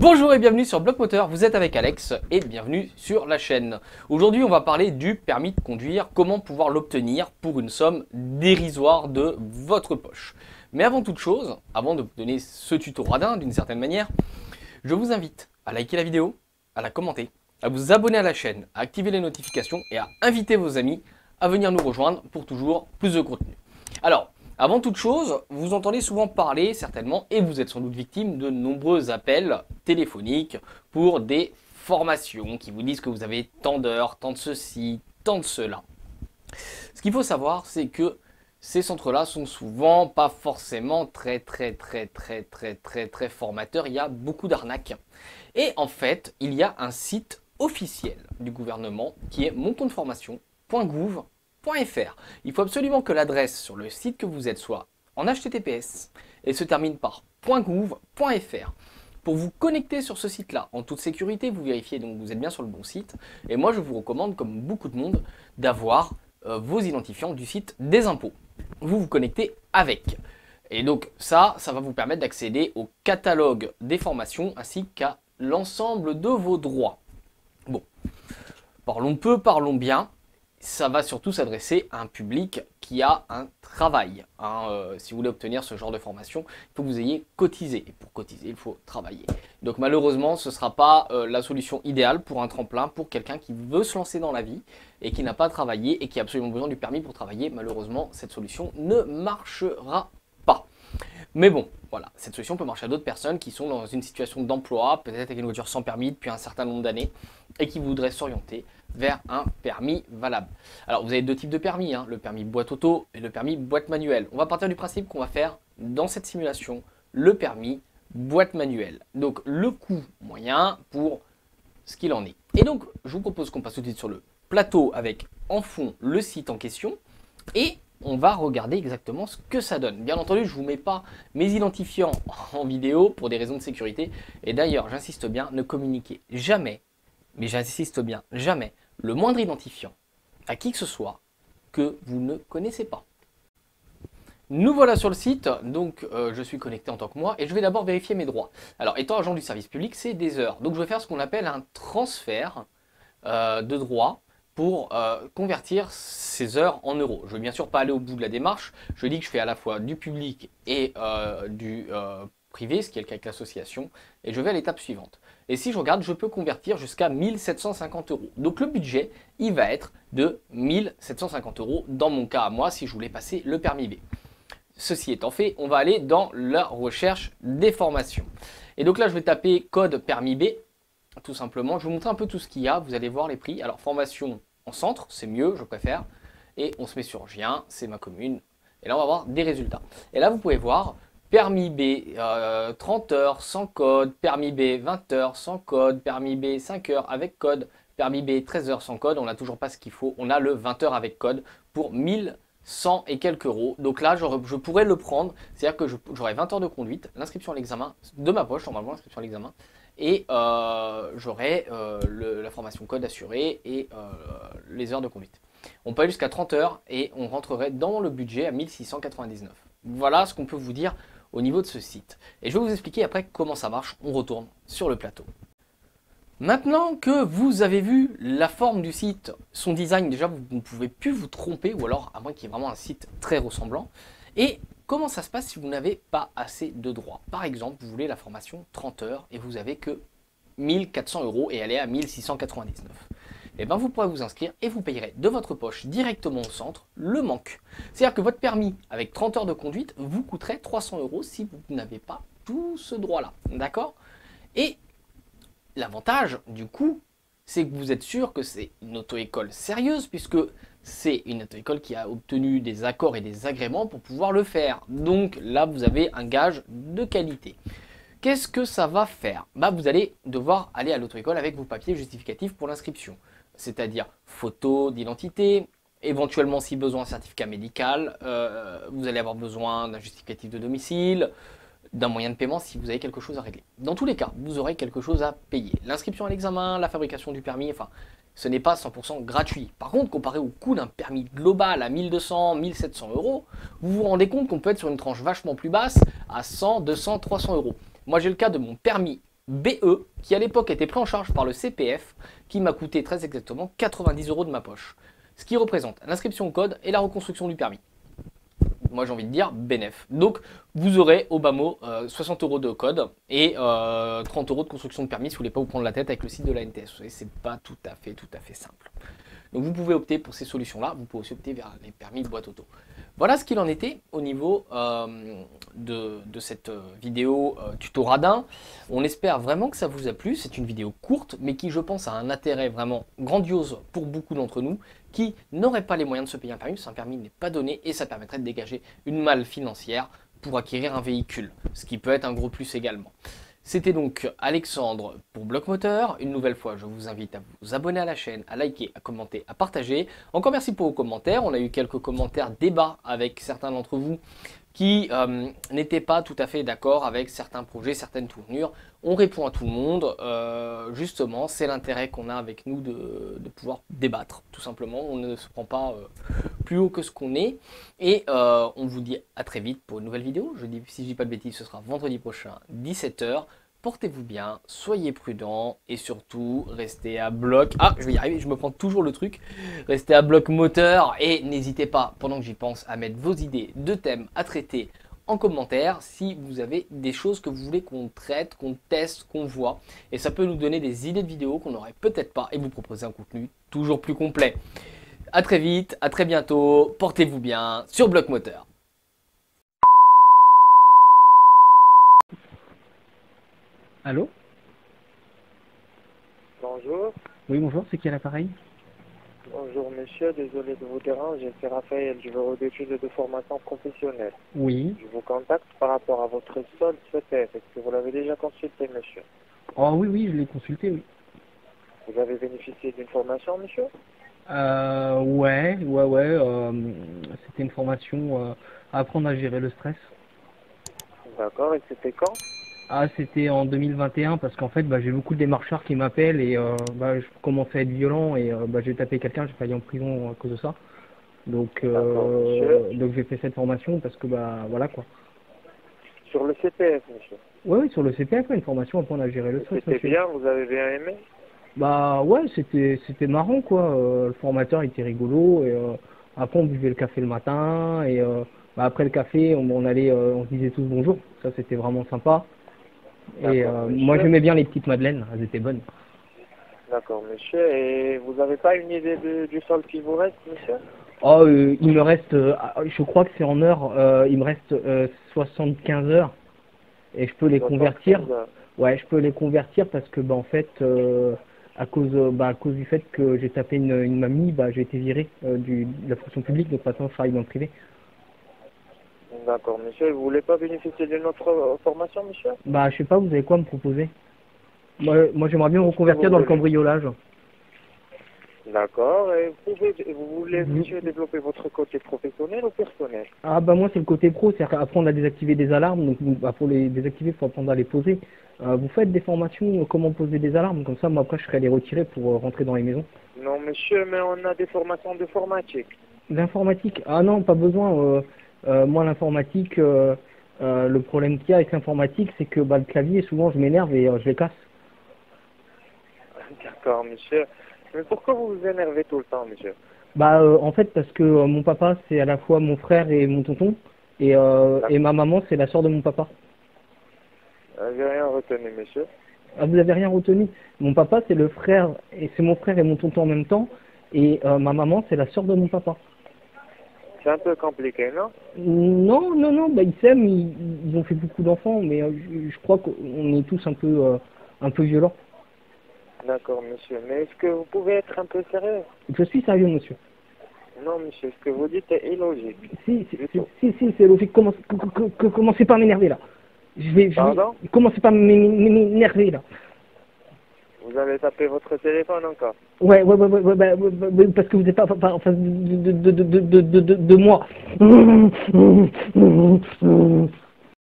Bonjour et bienvenue sur Bloc Moteur, vous êtes avec Alex et bienvenue sur la chaîne. Aujourd'hui on va parler du permis de conduire, comment pouvoir l'obtenir pour une somme dérisoire de votre poche. Mais avant toute chose, avant de vous donner ce tuto radin d'une certaine manière, je vous invite à liker la vidéo, à la commenter, à vous abonner à la chaîne, à activer les notifications et à inviter vos amis à venir nous rejoindre pour toujours plus de contenu. Alors, avant toute chose, vous entendez souvent parler certainement, et vous êtes sans doute victime de nombreux appels téléphoniques pour des formations qui vous disent que vous avez tant d'heures, tant de ceci, tant de cela. Ce qu'il faut savoir, c'est que ces centres-là sont souvent pas forcément très formateurs. Il y a beaucoup d'arnaques. Et en fait, il y a un site officiel du gouvernement qui est moncompteformation.gouv.fr. Il faut absolument que l'adresse sur le site que vous êtes soit en HTTPS et se termine par .gouv.fr. Pour vous connecter sur ce site-là, en toute sécurité, vous vérifiez donc que vous êtes bien sur le bon site. Et moi, je vous recommande, comme beaucoup de monde, d'avoir vos identifiants du site des impôts. Vous vous connectez avec. Et donc ça va vous permettre d'accéder au catalogue des formations ainsi qu'à l'ensemble de vos droits. Bon, parlons peu, parlons bien. Ça va surtout s'adresser à un public qui a un travail. Si vous voulez obtenir ce genre de formation, il faut que vous ayez cotisé. Et pour cotiser, il faut travailler. Donc malheureusement, ce ne sera pas la solution idéale pour un tremplin, pour quelqu'un qui veut se lancer dans la vie et qui n'a pas travaillé et qui a absolument besoin du permis pour travailler. Malheureusement, cette solution ne marchera pas. Mais bon, voilà, cette solution peut marcher à d'autres personnes qui sont dans une situation d'emploi, peut-être avec une voiture sans permis depuis un certain nombre d'années et qui voudraient s'orienter vers un permis valable. Alors vous avez deux types de permis, le permis boîte auto et le permis boîte manuelle. On va partir du principe qu'on va faire dans cette simulation le permis boîte manuelle. Donc le coût moyen pour ce qu'il en est. Et donc je vous propose qu'on passe tout de suite sur le plateau avec en fond le site en question et on va regarder exactement ce que ça donne. Bien entendu, je ne vous mets pas mes identifiants en vidéo pour des raisons de sécurité. Et d'ailleurs, j'insiste bien, ne communiquez jamais, mais j'insiste bien, jamais, le moindre identifiant à qui que ce soit que vous ne connaissez pas. Nous voilà sur le site, donc je suis connecté en tant que moi et je vais d'abord vérifier mes droits. Alors, étant agent du service public, c'est des heures. Donc, je vais faire ce qu'on appelle un transfert de droits pour convertir ces heures en euros. Je ne vais bien sûr pas aller au bout de la démarche. Je dis que je fais à la fois du public et du privé, ce qui est le cas avec l'association, et je vais à l'étape suivante. Et si je regarde, je peux convertir jusqu'à 1750 euros. Donc le budget, il va être de 1750 euros dans mon cas à moi si je voulais passer le permis B. Ceci étant fait, on va aller dans la recherche des formations. Et donc là, je vais taper code permis B, tout simplement. Je vais vous montrer un peu tout ce qu'il y a, vous allez voir les prix. Alors formation en centre, c'est mieux, je préfère. Et on se met sur Gien, c'est ma commune. Et là, on va avoir des résultats. Et là, vous pouvez voir permis B 30 heures sans code, permis B 20 heures sans code, permis B 5 heures avec code, permis B 13 heures sans code. On n'a toujours pas ce qu'il faut. On a le 20 heures avec code pour 1100 et quelques euros. Donc là, je pourrais le prendre. C'est-à-dire que j'aurai 20 heures de conduite, l'inscription à l'examen de ma poche, normalement, l'inscription à l'examen. Et j'aurai la formation code assurée et les heures de conduite. On peut aller jusqu'à 30 heures et on rentrerait dans le budget à 1699. Voilà ce qu'on peut vous dire au niveau de ce site. Et je vais vous expliquer après comment ça marche. On retourne sur le plateau. Maintenant que vous avez vu la forme du site, son design, déjà vous ne pouvez plus vous tromper, ou alors à moins qu'il y ait vraiment un site très ressemblant. Et comment ça se passe si vous n'avez pas assez de droits? Par exemple, vous voulez la formation 30 heures et vous n'avez que 1400 euros et elle est à 1699. Et bien vous pourrez vous inscrire et vous payerez de votre poche directement au centre le manque. C'est-à-dire que votre permis avec 30 heures de conduite vous coûterait 300 euros si vous n'avez pas tout ce droit-là. D'accord? Et l'avantage du coup, c'est que vous êtes sûr que c'est une auto-école sérieuse puisque c'est une auto-école qui a obtenu des accords et des agréments pour pouvoir le faire. Donc là, vous avez un gage de qualité. Qu'est-ce que ça va faire? Vous allez devoir aller à l'auto-école avec vos papiers justificatifs pour l'inscription. C'est-à-dire photo d'identité, éventuellement si besoin un certificat médical, vous allez avoir besoin d'un justificatif de domicile, d'un moyen de paiement si vous avez quelque chose à régler. Dans tous les cas, vous aurez quelque chose à payer. L'inscription à l'examen, la fabrication du permis, enfin, ce n'est pas 100% gratuit. Par contre, comparé au coût d'un permis global à 1200, 1700 euros, vous vous rendez compte qu'on peut être sur une tranche vachement plus basse à 100, 200, 300 euros. Moi, j'ai le cas de mon permis BE, qui à l'époque était pris en charge par le CPF, qui m'a coûté très exactement 90 € de ma poche. Ce qui représente l'inscription au code et la reconstruction du permis. Moi j'ai envie de dire bénéf. Donc vous aurez au bas mot 60 € de code et 30 € de construction de permis si vous voulez pas vous prendre la tête avec le site de la NTS. C'est pas tout à fait simple. Donc vous pouvez opter pour ces solutions-là, vous pouvez aussi opter vers les permis de boîte auto. Voilà ce qu'il en était au niveau de cette vidéo tuto radin. On espère vraiment que ça vous a plu. C'est une vidéo courte, mais qui je pense a un intérêt vraiment grandiose pour beaucoup d'entre nous qui n'auraient pas les moyens de se payer un permis, parce qu'un permis n'est pas donné et ça permettrait de dégager une malle financière pour acquérir un véhicule, ce qui peut être un gros plus également. C'était donc Alexandre pour Bloc-Moteur. Une nouvelle fois, je vous invite à vous abonner à la chaîne, à liker, à commenter, à partager. Encore merci pour vos commentaires. On a eu quelques commentaires débats avec certains d'entre vous qui n'étaient pas tout à fait d'accord avec certains projets, certaines tournures. On répond à tout le monde. Justement, c'est l'intérêt qu'on a avec nous de pouvoir débattre, tout simplement. On ne se prend pas plus haut que ce qu'on est. Et on vous dit à très vite pour une nouvelle vidéo. Si je dis pas de bêtises, ce sera vendredi prochain, 17 h. Portez-vous bien, soyez prudents et surtout restez à bloc. Ah, je vais y arriver, je me prends toujours le truc. Restez à bloc moteur et n'hésitez pas, pendant que j'y pense, à mettre vos idées de thèmes à traiter en commentaire si vous avez des choses que vous voulez qu'on traite, qu'on teste, qu'on voit. Et ça peut nous donner des idées de vidéos qu'on n'aurait peut-être pas et vous proposer un contenu toujours plus complet. A très vite, à très bientôt, portez-vous bien sur Bloc Moteur. Allô? Bonjour. Oui, bonjour, c'est qui à l'appareil? Bonjour monsieur, désolé de vous déranger, c'est Raphaël du bureau d'études de formation professionnelle. Oui. Je vous contacte par rapport à votre solde CPF. Est-ce que vous l'avez déjà consulté monsieur? Oh oui, oui, je l'ai consulté, oui. Vous avez bénéficié d'une formation monsieur? Ouais, c'était une formation à apprendre à gérer le stress. D'accord, et c'était quand? Ah, c'était en 2021 parce qu'en fait, j'ai beaucoup de démarcheurs qui m'appellent et je commençais à être violent et j'ai tapé quelqu'un, j'ai failli en prison à cause de ça. Donc j'ai fait cette formation parce que voilà quoi. Sur le CPF monsieur? Oui, sur le CPF, une formation à apprendre à gérer le stress. C'était bien, vous avez bien aimé? Bah ouais, c'était marrant quoi. Le formateur était rigolo et après on buvait le café le matin et après le café on allait, on se disait tous bonjour. Ça c'était vraiment sympa. Et moi j'aimais bien les petites madeleines, elles étaient bonnes. D'accord monsieur, et vous n'avez pas une idée du solde qui vous reste monsieur? Oh, il me reste, je crois que c'est en heures, il me reste 75 heures et je peux les convertir. Ouais, je peux les convertir parce que en fait, à cause du fait que j'ai tapé une mamie, j'ai été viré de la fonction publique, donc maintenant je travaille dans le privé. D'accord, monsieur. Vous voulez pas bénéficier d'une autre formation, monsieur? Je sais pas, vous avez quoi à me proposer? Moi j'aimerais bien me reconvertir dans le cambriolage. D'accord. Et vous voulez, monsieur, développer votre côté professionnel ou personnel? Ah moi c'est le côté pro, c'est-à-dire apprendre à désactiver des alarmes. Donc pour les désactiver, il faut apprendre à les poser. Vous faites des formations comment poser des alarmes, comme ça moi après je serai les retirer pour rentrer dans les maisons. Non, monsieur, mais on a des formations d'informatique. L'informatique? Ah non, pas besoin. Moi, l'informatique, le problème qu'il y a avec l'informatique, c'est que le clavier, souvent, je m'énerve et je les casse. D'accord, monsieur. Mais pourquoi vous vous énervez tout le temps, monsieur? En fait, parce que mon papa, c'est à la fois mon frère et mon tonton, et ma maman, c'est la sœur de mon papa. J'ai rien retenu, monsieur. Ah, vous avez rien retenu? Mon papa, c'est le frère, et c'est mon frère et mon tonton en même temps, et ma maman, c'est la sœur de mon papa. C'est un peu compliqué, non? Non, ils s'aiment, ils ont fait beaucoup d'enfants, mais je crois qu'on est tous un peu violents. D'accord, monsieur. Mais est-ce que vous pouvez être un peu sérieux? Je suis sérieux, monsieur. Non, monsieur, ce que vous dites est illogique. Si, c'est logique. Commencez pas à m'énerver, là. Pardon? Commencez pas à m'énerver, là. Vous avez tapé votre téléphone encore? Ouais, parce que vous n'êtes pas en face de moi.